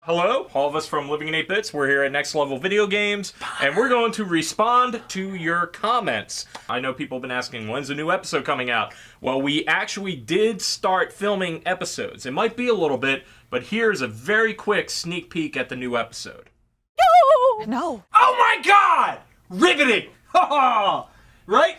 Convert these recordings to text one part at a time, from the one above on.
Hello, all of us from Living in 8 Bits. We're here at Next Level Video Games, and we're going to respond to your comments. I know people have been asking, when's a new episode coming out? Well, we actually did start filming episodes. It might be a little bit, but here's a very quick sneak peek at the new episode. No. Oh my god! Riveting! Right?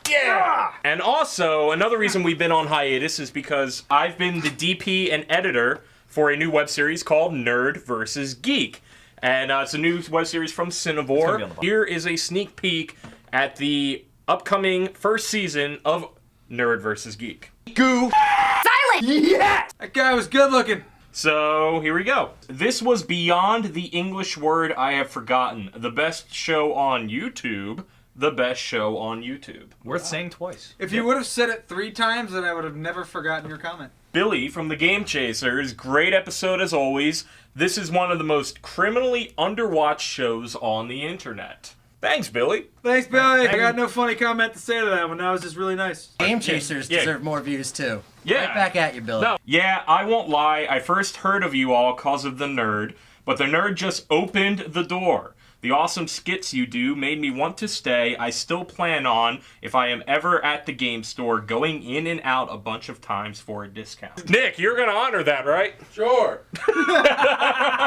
Yeah! And also, another reason we've been on hiatus is because I've been the DP and editor for a new web series called Nerd vs. Geek. And it's a new web series from Cinevore. Here is a sneak peek at the upcoming first season of Nerd vs. Geek. Goo. Silent! Yeah! That guy was good looking. So, here we go. This was beyond the English word I have forgotten. The best show on YouTube. The best show on YouTube. Worth saying twice. If you would have said it 3 times, then I would have never forgotten your comment. Billy from the Game Chasers, great episode as always. This is one of the most criminally underwatched shows on the internet. Thanks, Billy. Thanks, Billy. I got no funny comment to say to that one. That was just really nice. Game Chasers deserve more views too. Yeah. Right back at you, Billy. No. Yeah, I won't lie. I first heard of you all cause of the nerd, but the nerd just opened the door. The awesome skits you do made me want to stay. I still plan on, if I am ever at the game store, going in and out a bunch of times for a discount. Nick, you're going to honor that, right? Sure.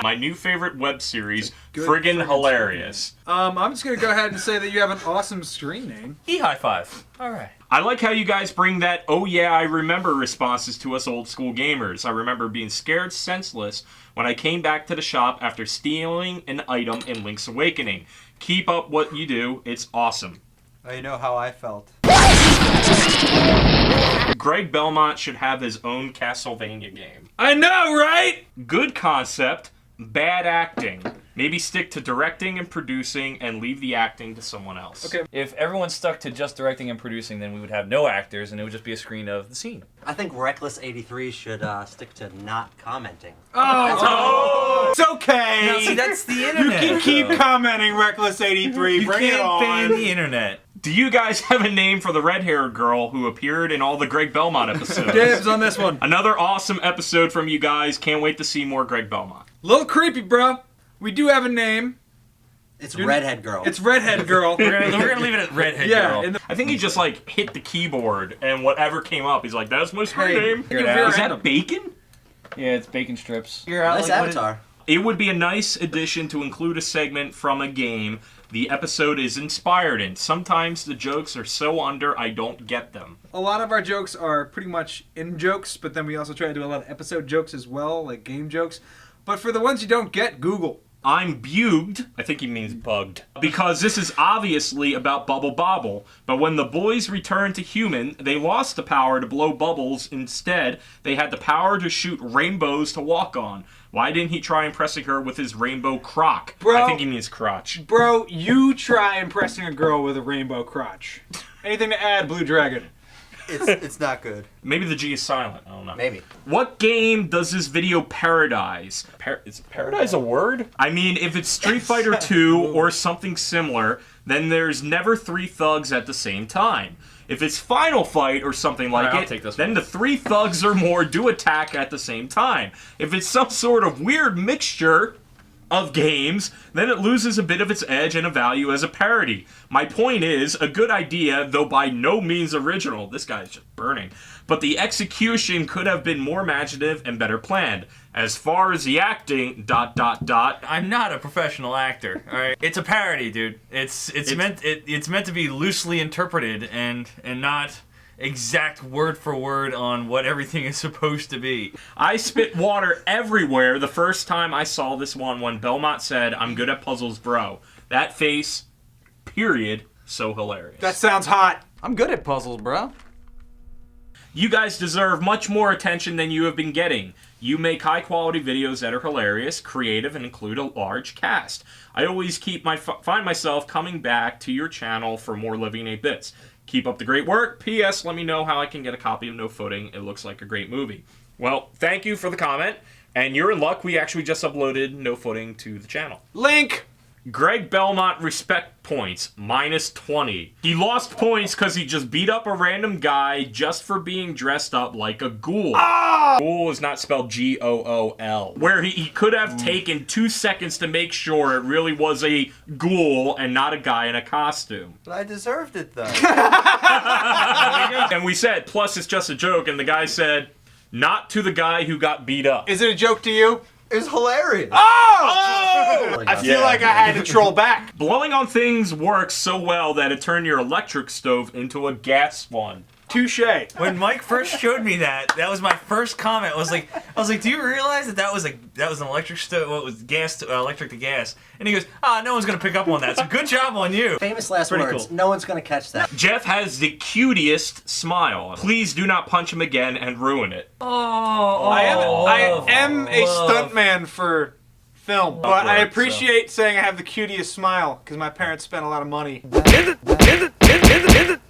My new favorite web series, Friggin' Hilarious. I'm just going to go ahead and say that you have an awesome screen name. High five. All right. I like how you guys bring that, oh yeah, I remember responses to us old school gamers. I remember being scared senseless when I came back to the shop after stealing an item in Link's Awakening. Keep up what you do. It's awesome. Oh, you know how I felt. Greg Belmont should have his own Castlevania game. I know, right? Good concept, bad acting. Maybe stick to directing and producing and leave the acting to someone else. Okay. If everyone stuck to just directing and producing, then we would have no actors, and it would just be a screen of the scene. I think Reckless83 should stick to not commenting. Oh, it's okay. Now, see, that's the internet. You can keep commenting, Reckless83. You Bring it can't on. ban the internet. Do you guys have a name for the red-haired girl who appeared in all the Greg Belmont episodes? Dibs on this one. Another awesome episode from you guys. Can't wait to see more Greg Belmont. Little creepy, bro. We do have a name. It's Redhead Girl. It's Redhead Girl. We're gonna leave it at Redhead Yeah. Girl. I think he just like hit the keyboard and whatever came up, he's like, "That's my screen name." you're Is random. that bacon? Yeah, it's bacon strips. Nice avatar. It would be a nice addition to include a segment from a game the episode is inspired in. Sometimes the jokes are so under, I don't get them. A lot of our jokes are pretty much in jokes, but then we also try to do a lot of episode jokes as well, like game jokes. But for the ones you don't get, Google. I'm bugged. I think he means bugged. Because this is obviously about Bubble Bobble. But when the boys returned to human, they lost the power to blow bubbles. Instead, they had the power to shoot rainbows to walk on. Why didn't he try impressing her with his rainbow crock? Bro. I think he means crotch. Bro, you try impressing a girl with a rainbow crotch. Anything to add, Blue Dragon? It's not good. Maybe the G is silent. I don't know. Maybe. What game does this video parodize? Is paradise a word? I mean, if it's Street Fighter 2 or something similar, then there's never 3 thugs at the same time. If it's Final Fight or something like I'll it, take this then one. the 3 thugs or more do attack at the same time. If it's some sort of weird mixture of games, then it loses a bit of its edge and a value as a parody. My point is, a good idea, though by no means original. This guy's just burning. But the execution could have been more imaginative and better planned. As far as the acting, ... I'm not a professional actor. All right, it's a parody, dude. It's meant to be loosely interpreted and not exact word for word on what everything is supposed to be. I spit water everywhere the first time I saw this one when Belmont said, "I'm good at puzzles, bro." That face, period, so hilarious. That sounds hot. I'm good at puzzles, bro. You guys deserve much more attention than you have been getting. You make high-quality videos that are hilarious, creative, and include a large cast. I always find myself coming back to your channel for more Living 8 Bits. Keep up the great work. P.S. Let me know how I can get a copy of No Footing. It looks like a great movie. Well, thank you for the comment. And you're in luck. We actually just uploaded No Footing to the channel. Link Greg Belmont respect points, -20. He lost points because he just beat up a random guy just for being dressed up like a ghoul. Ghoul is not spelled G-O-O-L. Where he could have taken 2 seconds to make sure it really was a ghoul and not a guy in a costume. But I deserved it, though. And we said, plus it's just a joke, and the guy said, not to the guy who got beat up. Is it a joke to you? It's hilarious. Oh! I feel Yeah. like I had to troll back. Blowing on things works so well that it turned your electric stove into a gas one. Touche. When Mike first showed me that was my first comment. I was like, do you realize that was an electric stove? What was gas to electric to gas? And he goes, no one's gonna pick up on that. So good job on you. Famous last Pretty words. cool. No one's gonna catch that. Jeff has the cutest smile. Please do not punch him again and ruin it. I am a stuntman for film, but I right, appreciate saying I have the cutest smile because my parents spent a lot of money.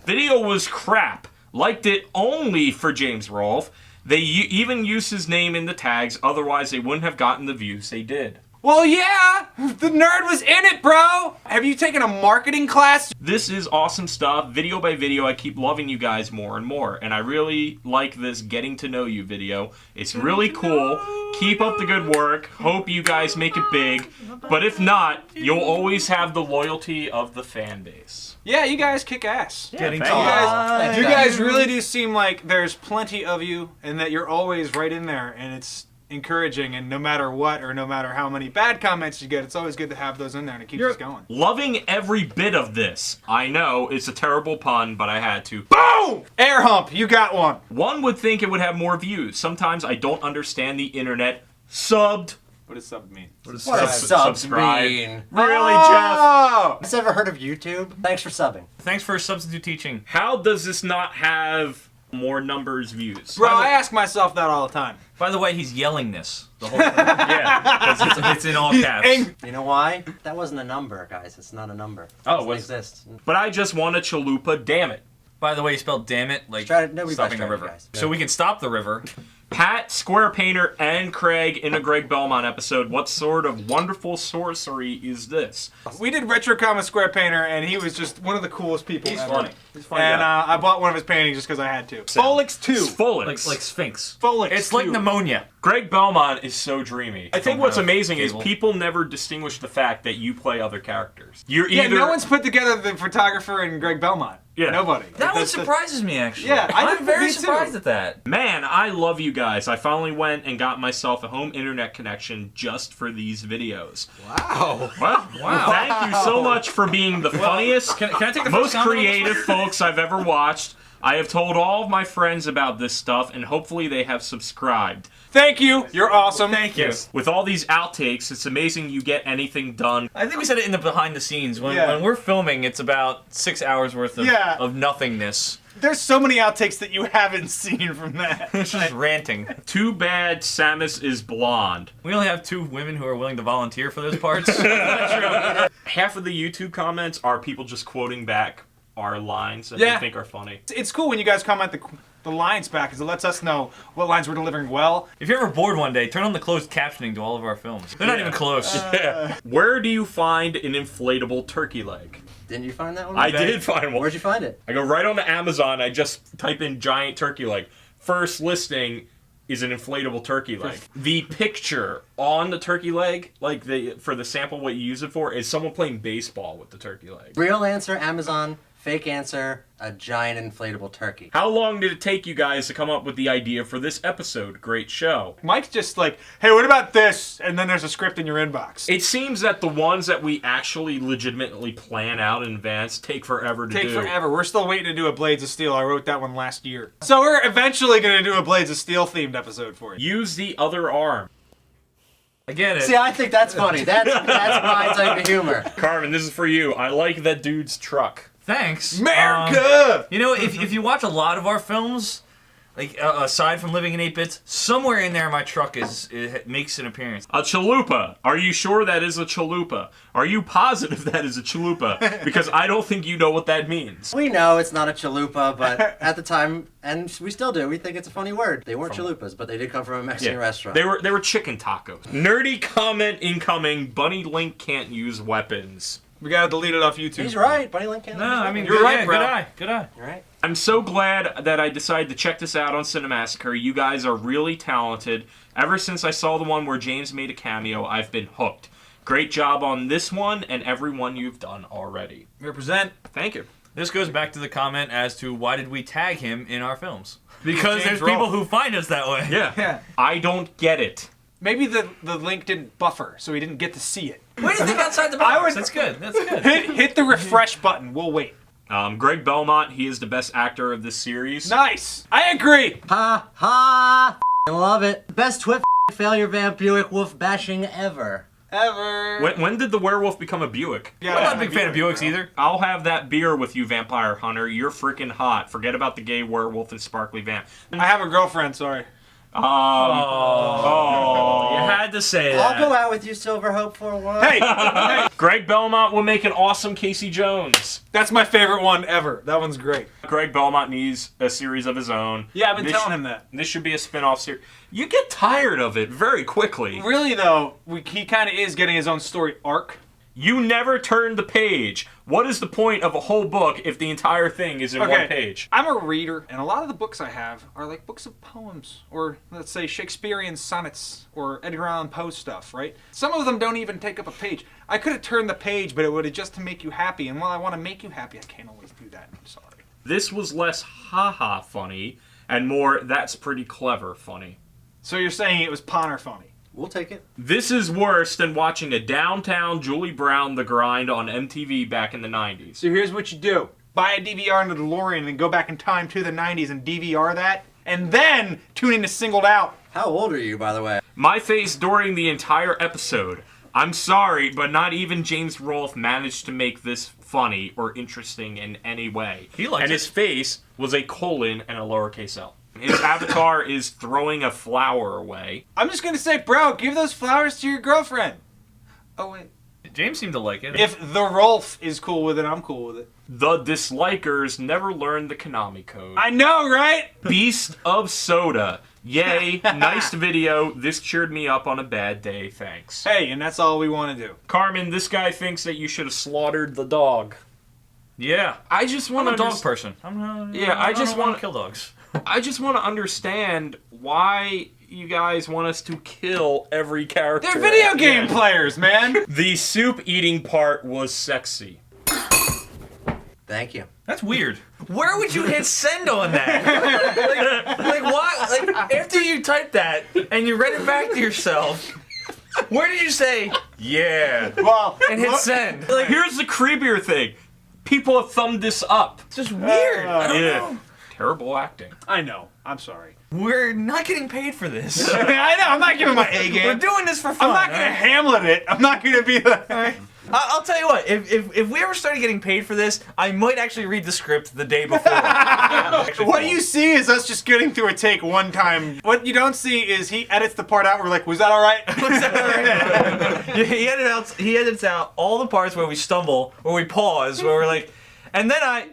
Video was crap. Liked it only for James Rolfe. They even used his name in the tags, otherwise they wouldn't have gotten the views they did. Well, yeah, the nerd was in it, bro. Have you taken a marketing class? This is awesome stuff. Video by video, I keep loving you guys more and more. And I really like this getting to know you video. It's really cool. Keep up the good work. Hope you guys make it big. But if not, you'll always have the loyalty of the fan base. Yeah, you guys kick ass. Getting thank to you. Thanks, You guys. guys really do seem like there's plenty of you and that you're always right in there and it's encouraging, and no matter what or no matter how many bad comments you get, it's always good to have those in there and it keeps us going. Loving every bit of this. I know, it's a terrible pun, but I had to. Boom! Air hump, you got one. One would think it would have more views. Sometimes I don't understand the internet. Subbed. What does sub mean? What does subs subscribe. mean? Really, Jeff? Oh! Has ever heard of YouTube? Thanks for subbing. Thanks for substitute teaching. How does this not have more numbers views? Bro, I ask myself that all the time. By the way, he's yelling this the whole time. Yeah. 'Cause it's in all caps. You know why? That wasn't a number, guys. It's not a number. Oh, it doesn't was- exist. But I just want a chalupa, damn it. By the way, you spelled damn it like Nobody stopping the buys river. guys. So we can stop the river. Pat, Square Painter, and Craig in a Greg Belmont episode. What sort of wonderful sorcery is this? We did Retro Comic Square Painter, and he was just one of the coolest people He's ever. funny. He's funny. And I bought one of his paintings just because I had to. Folix 2. Folix. Like Sphinx. Folix It's 2. like pneumonia. Greg Belmont is so dreamy. I think Don't what's have amazing is cable. people never distinguish the fact that you play other characters. You're Yeah, either no one's put together the photographer and Greg Belmont. Yeah. Nobody. That one That's the- surprises me, actually. Yeah, I'm very me too. surprised at that. Man, I love you guys. I finally went and got myself a home internet connection just for these videos. Wow. Well, Wow. thank you so much for being the funniest, Can I take the most first comment on this creative folks I've ever watched. I have told all of my friends about this stuff, and hopefully they have subscribed. Thank you. You're awesome. Thank you. With all these outtakes, it's amazing you get anything done. I think we said it in the behind the scenes. When Yeah. we're filming, it's about 6 hours worth of, Yeah. of nothingness. There's so many outtakes that you haven't seen from that. It's just ranting. Too bad Samus is blonde. We only have 2 women who are willing to volunteer for those parts. Half of the YouTube comments are people just quoting back our lines that Yeah. they think are funny. It's cool when you guys comment the lines back because it lets us know what lines we're delivering well. If you're ever bored one day, turn on the closed captioning to all of our films. They're not even close. Where do you find an inflatable turkey leg? Didn't you find that one? I did find one. Where'd you find it? I go right on to Amazon. I just type in giant turkey leg. First listing is an inflatable turkey leg. The picture on the turkey leg, like for the sample, what you use it for, is someone playing baseball with the turkey leg. Real answer, Amazon. Fake answer, a giant inflatable turkey. How long did it take you guys to come up with the idea for this episode? Great show. Mike's just like, hey, what about this? And then there's a script in your inbox. It seems that the ones that we actually legitimately plan out in advance take forever to Take do. forever. We're still waiting to do a Blades of Steel. I wrote that one last year. So we're eventually going to do a Blades of Steel themed episode for you. Use the other arm. I get it. See, I think that's funny. That's my type of humor. Carmen, this is for you. I like that dude's truck. Thanks. America! You know, if you watch a lot of our films, Like aside from living in 8-bits, somewhere in there my truck makes an appearance. A chalupa. Are you sure that is a chalupa? Are you positive that is a chalupa? Because I don't think you know what that means. We know it's not a chalupa, but at the time, and we still do, we think it's a funny word. They weren't chalupas, but they did come from a Mexican restaurant. They were chicken tacos. Nerdy comment incoming. Bunny Link can't use weapons. We gotta delete it off YouTube. He's right. Bunny Link can't. No, I mean You're right, yeah, bro. Good eye. Good eye. You're right. I'm so glad that I decided to check this out on Cinemassacre. You guys are really talented. Ever since I saw the one where James made a cameo, I've been hooked. Great job on this one and every one you've done already. Represent. Thank you. This goes back to the comment as to why did we tag him in our films? Because James there's people Rolfe. who find us that way. Yeah. I don't get it. Maybe the link didn't buffer, so he didn't get to see it. What do you think outside the box? That's good. That's good. Hit the refresh button. We'll wait. Greg Belmont, he is the best actor of this series. Nice. I agree. Ha ha! I love it. Best twit failure Van Buick wolf bashing ever. Ever. When did the werewolf become a Buick? Yeah, I'm not a big fan of Buicks either. I'll have that beer with you, Vampire Hunter. You're freaking hot. Forget about the gay werewolf and sparkly vamp. I have a girlfriend. Sorry. You had to say that. I'll go out with you, Silver Hope, for a while. Hey, Greg Belmont will make an awesome Casey Jones. that's my favorite one ever. That one's great. Greg Belmont needs a series of his own. Yeah, I've been This telling him that. This should be a spin-off series. You get tired of it very quickly. Really though, he kind of is getting his own story arc. You never turn the page. What is the point of a whole book if the entire thing is in one page? I'm a reader, and a lot of the books I have are like books of poems, or let's say Shakespearean sonnets, or Edgar Allan Poe stuff, right? Some of them don't even take up a page. I could have turned the page, but it would have just to make you happy, and while I want to make you happy, I can't always do that. I'm sorry. This was less haha funny and more that's pretty clever funny. So you're saying it was Ponner funny? We'll take it. This is worse than watching a downtown Julie Brown The Grind on MTV back in the 90s. So here's what you do. Buy a DVR in the DeLorean and go back in time to the 90s and DVR that, and then tune into Singled Out. How old are you, by the way? My face during the entire episode. I'm sorry, but not even James Rolfe managed to make this funny or interesting in any way. He liked and it. his face was a colon and a lowercase l. His avatar is throwing a flower away. I'm just gonna say, bro, give those flowers to your girlfriend. Oh wait. James seemed to like it. If the Rolf is cool with it, I'm cool with it. The dislikers never learned the Konami code. I know, right? Beast of Soda. Yay, nice video. This cheered me up on a bad day, thanks. Hey, and that's all we want to do. Carmen, this guy thinks that you should have slaughtered the dog. Yeah. I just I'm want a to dog person. I just want wanna- to kill dogs. I just want to understand why you guys want us to kill every character. They're video at the game end. players, man. The soup eating part was sexy. Thank you. That's weird. Where would you hit send on that? like what? Like after you typed that and you read it back to yourself, where did you say yeah Well, and hit send? Like Here's the creepier thing. People have thumbed this up. it's just weird. I don't know. Terrible acting. I know. I'm sorry. We're not getting paid for this. I know. I'm not giving my A We're game. doing this for fun. I'm not gonna alright? Hamlet it. I'm not gonna be the. I'll tell you what. If we ever started getting paid for this, I might actually read the script the day before. What you see is us just getting through a take one time. What you don't see is he edits the part out. We're like, was that all right? He edits out all the parts where we stumble, where we pause, where we're like, and then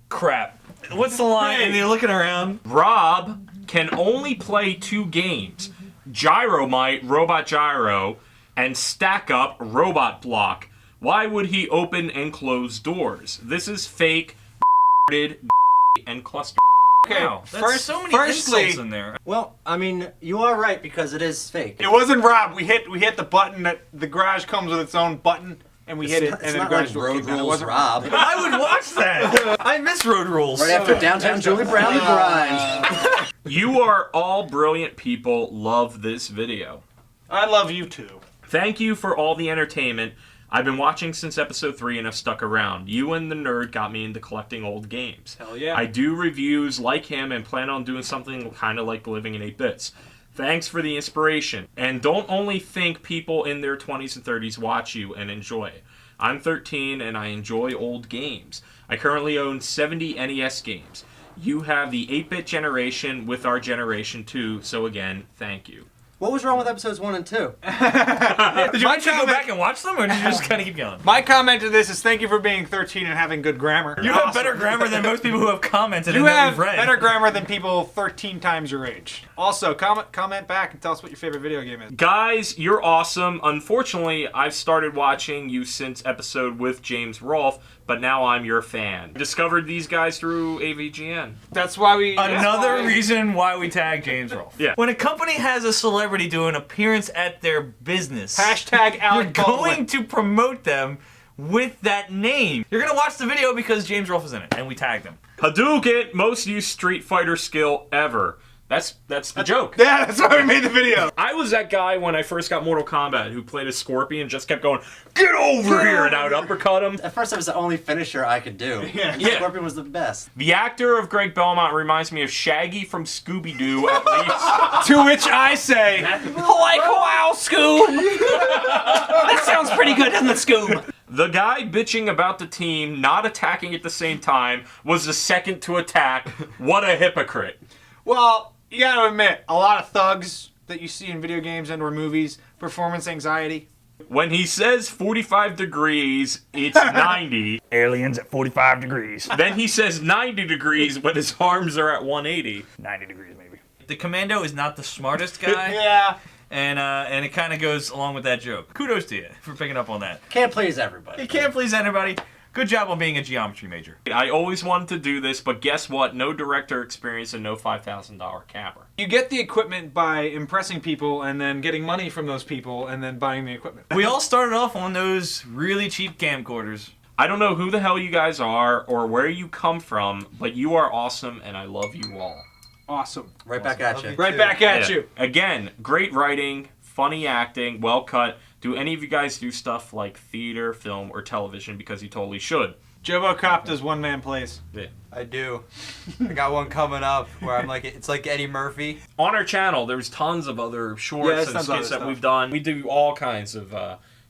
crap. What's the line? And you're looking around. Rob can only play 2 games. Gyromite, Robot Gyro, and Stack Up, Robot Block. Why would he open and close doors? This is fake, and cluster. Okay. Wow, that's so many insults in there. Well, I mean, you are right because it is fake. It wasn't Rob. We hit the button that the garage comes with its own button, and we hit it, and It's then the not garage like door Road came down. It Rules wasn't Rob. I would watch that. I miss Road Rules. Right after Downtown Julie Brown The Grind. You are all brilliant people. Love this video. I love you too. Thank you for all the entertainment. I've been watching since episode 3 and have stuck around. You and the nerd got me into collecting old games. Hell yeah. I do reviews like him and plan on doing something kind of like living in 8 bits. Thanks for the inspiration. And don't only think people in their 20s and 30s watch you and enjoy it. I'm 13 and I enjoy old games. I currently own 70 NES games. You have the 8-bit generation with our generation too, so again, thank you. What was wrong with episodes 1 and 2? Did you actually go back and watch them, or did you just kind of keep going? My comment to this is thank you for being 13 and having good grammar. You have better grammar than most people who have commented You and that have we've read. better grammar than people 13 times your age. Also, comment back and tell us what your favorite video game is. Guys, you're awesome. Unfortunately, I've started watching you since episode with James Rolfe, but now I'm your fan. Discovered these guys through AVGN. That's why we... Another reason why we tag James Rolfe. Yeah. When a company has a celebrity do an appearance at their business, Hashtag you're Alec Baldwin. going to promote them with that name. You're going to watch the video because James Rolfe is in it, and we tagged him. Hadouken, most used Street Fighter skill ever. That's the joke. Yeah, that's why we made the video. I was that guy when I first got Mortal Kombat who played a Scorpion, just kept going, get over here, and I would uppercut him. At first, it was the only finisher I could do. Yeah. Yeah. Scorpion was the best. The actor of Greg Belmont reminds me of Shaggy from Scooby-Doo, at least. To which I say, Hawaii wow, Scoob. That sounds pretty good, doesn't it, Scoob? The guy bitching about the team not attacking at the same time was the second to attack. What a hypocrite. Well, you gotta admit, a lot of thugs that you see in video games and or movies, performance anxiety. When he says 45 degrees, it's 90. Aliens at 45 degrees. Then he says 90 degrees when his arms are at 180. 90 degrees, maybe. The Commando is not the smartest guy, Yeah. and it kind of goes along with that joke. Kudos to you for picking up on that. Can't please everybody. You can't please anybody. Good job on being a geometry major. I always wanted to do this, but guess what? No director experience and no $5,000 capper. You get the equipment by impressing people and then getting money from those people and then buying the equipment. We all started off on those really cheap camcorders. I don't know who the hell you guys are or where you come from, but you are awesome and I love you all. Awesome. Right back at Love you. you. Right back at Yeah. you. Again, great writing, funny acting, well cut. Do any of you guys do stuff like theater, film, or television? Because you totally should. Jobo Cop does one-man plays. I do. I got one coming up where I'm like, it's like Eddie Murphy. On our channel, there's tons of other Yeah, shorts there's and tons of skits other that stuff. we've done. We do all kinds of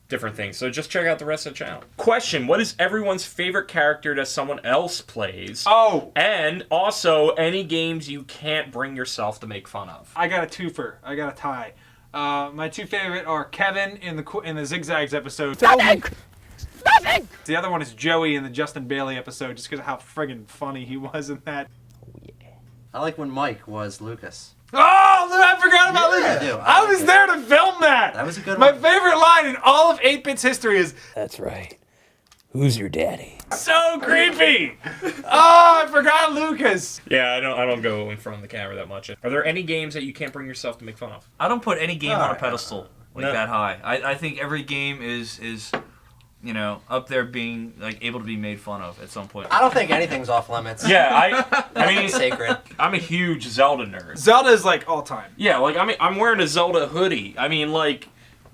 different things. So just check out the rest of the channel. Question, what is everyone's favorite character that someone else plays? Oh, And also, any games you can't bring yourself to make fun of. I got a twofer. I got a tie. My two favorite are Kevin in the Zigzags episode. Nothing! The other one is Joey in the Justin Bailey episode, just because of how friggin' funny he was in that. I like when Mike was Lucas. Oh, I forgot about Yeah, Lucas. I do. I was there to film that. That was a good My one. favorite line in all of 8-Bit's history is, That's right. Who's your daddy? so creepy. Oh, I forgot Lucas. Yeah, I don't go in front of the camera that much. Are there any games that you can't bring yourself to make fun of? I don't put any game on a pedestal like No. that high. I think every game is you know, up there being like able to be made fun of at some point. I don't think anything's off limits. Yeah, I mean, Sacred. I'm a huge Zelda nerd. Zelda is like all time. Yeah, like I'm wearing a Zelda hoodie. I mean, like,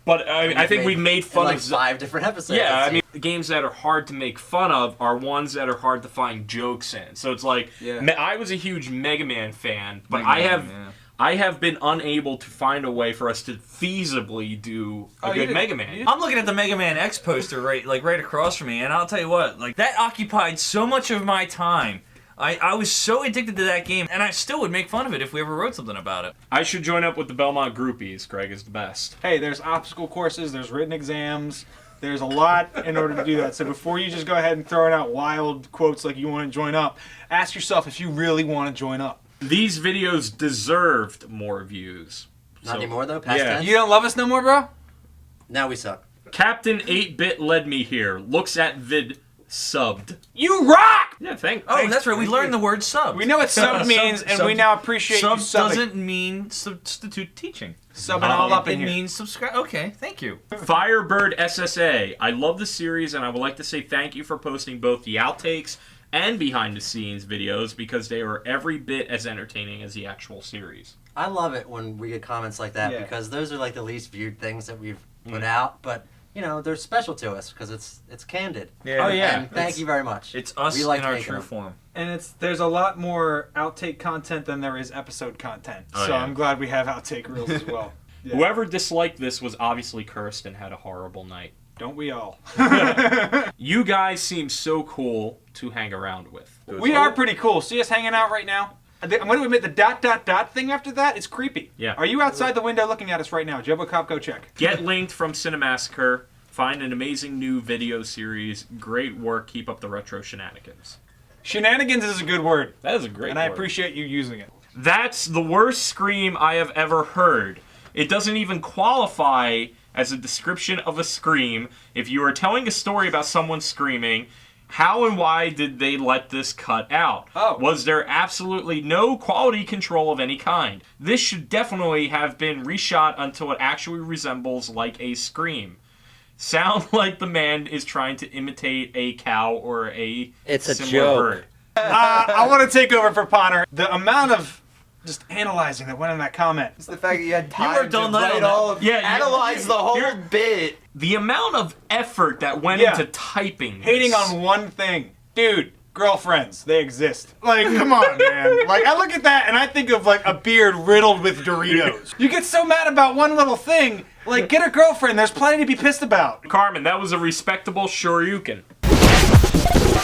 but I think we've made fun like of 5 different episodes. Yeah, I mean, the games that are hard to make fun of are ones that are hard to find jokes in. So it's like, Yeah. I was a huge Mega Man fan, but Mega Man, I have been unable to find a way for us to feasibly do a Oh, you good did- Mega you Man. did- I'm looking at the Mega Man X poster right across from me, and I'll tell you what, like that occupied so much of my time. I was so addicted to that game, and I still would make fun of it if we ever wrote something about it. I should join up with the Belmont groupies. Greg is the best. Hey, there's obstacle courses, there's written exams, there's a lot in order to do that. So before you just go ahead and throw out wild quotes like you want to join up, ask yourself if you really want to join up. These videos deserved more views. Not So- anymore, though. Past Yeah. tense. You don't love us no more, bro? Now we suck. Captain 8-Bit led me here. Looks at vid subbed. You rock! Yeah, Oh, thanks. that's right. We learned the word sub. We know what sub means, and we now appreciate Sub you subbing. doesn't mean substitute teaching. Subbing all up It in here. means subscribe. Okay, thank you. Firebird SSA. I love the series, and I would like to say thank you for posting both the outtakes and behind-the-scenes videos because they are every bit as entertaining as the actual series. I love it when we get comments like that Yeah. because those are like the least viewed things that we've put out, but you know they're special to us because it's candid. Yeah. Oh, yeah. And thank you very much. It's us We like in our making true them. form. And there's a lot more outtake content than there is episode content. Oh, so yeah. I'm glad we have outtake reels as well. Yeah. Whoever disliked this was obviously cursed and had a horrible night. Don't we all? You guys seem so cool to hang around with. We are pretty cool. See us hanging out right now? I'm going to admit the ... thing after that is creepy. Yeah. Are you outside the window looking at us right now? Jobocop, go check. Get linked from Cinemassacre. Find an amazing new video series. Great work. Keep up the retro shenanigans. Shenanigans is a good word. That is a great And word. I appreciate you using it. That's the worst scream I have ever heard. It doesn't even qualify as a description of a scream. If you are telling a story about someone screaming, how and why did they let this cut out? Oh. Was there absolutely no quality control of any kind? This should definitely have been reshot until it actually resembles like a scream. Sound like the man is trying to imitate a cow or a It's a similar joke. bird. I want to take over for Ponder. The amount of just analyzing that went in that comment. It's the fact that you had time worked to all night write on that. all of Yeah, analyze the whole you're- bit. The amount of effort that went Yeah. into typing Hating this. on one thing. Dude, girlfriends, they exist. Like, come on, man. Like, I look at that and I think of, like, a beard riddled with Doritos. You get so mad about one little thing. Like, get a girlfriend. There's plenty to be pissed about. Carmen, that was a respectable Shoryuken.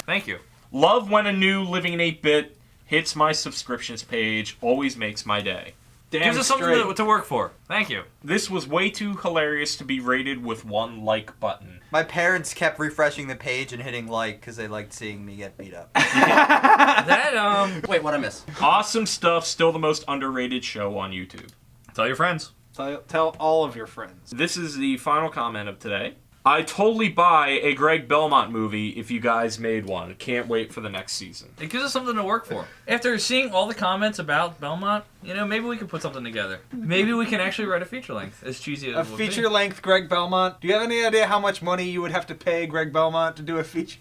Thank you. Love when a new Living in 8-Bit hits my subscriptions page. Always makes my day. Damn Gives us something to work for. Thank you. This was way too hilarious to be rated with one like button. My parents kept refreshing the page and hitting like because they liked seeing me get beat up. That, Wait, what I miss? Awesome stuff. Still the most underrated show on YouTube. tell your friends. Tell all of your friends. This is the final comment of today. I totally buy a Greg Belmont movie if you guys made one. Can't wait for the next season. It gives us something to work for. After seeing all the comments about Belmont, you know, maybe we can put something together. Maybe we can actually write a feature length, as cheesy as A it would be. feature-length Greg Belmont. Do you have any idea how much money you would have to pay Greg Belmont to do a feature?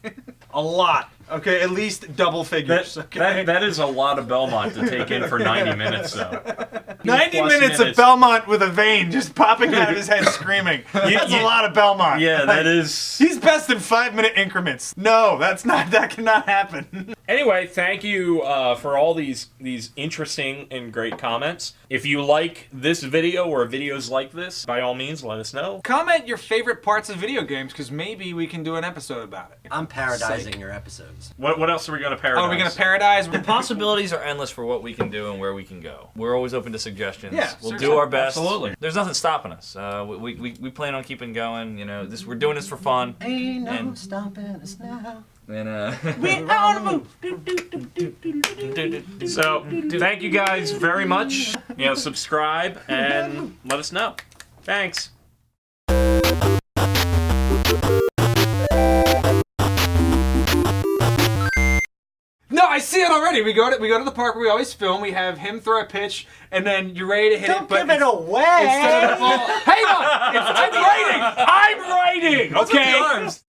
A lot. Okay, at least double figures. Okay? That is a lot of Belmont to take in for 90 minutes, though. 90 Plus minutes of Belmont with a vein just popping out of his head screaming. That's a lot of Belmont. Yeah, that is... He's best in 5-minute increments. No, that cannot happen. Anyway, thank you for all these interesting and great comments. If you like this video or videos like this, by all means, let us know. Comment your favorite parts of video games, because maybe we can do an episode about it. I'm paradising your episodes. What else are we going to paradise? Oh, are we going to paradise? The possibilities are endless for what we can do and where we can go. We're always open to suggestions. Yeah, we'll sure, do sure. our best. Absolutely. There's nothing stopping us. We plan on keeping going. You know, we're doing this for fun. Ain't no And- stopping us now. And We're on the move. So, thank you guys very much. You know, subscribe and let us know. Thanks. No, I see it already. We go to the park where we always film. We have him throw a pitch, and then you're ready to hit it. But Give it away! instead of the ball, hang on! I'm writing. I'm writing. Okay. arms?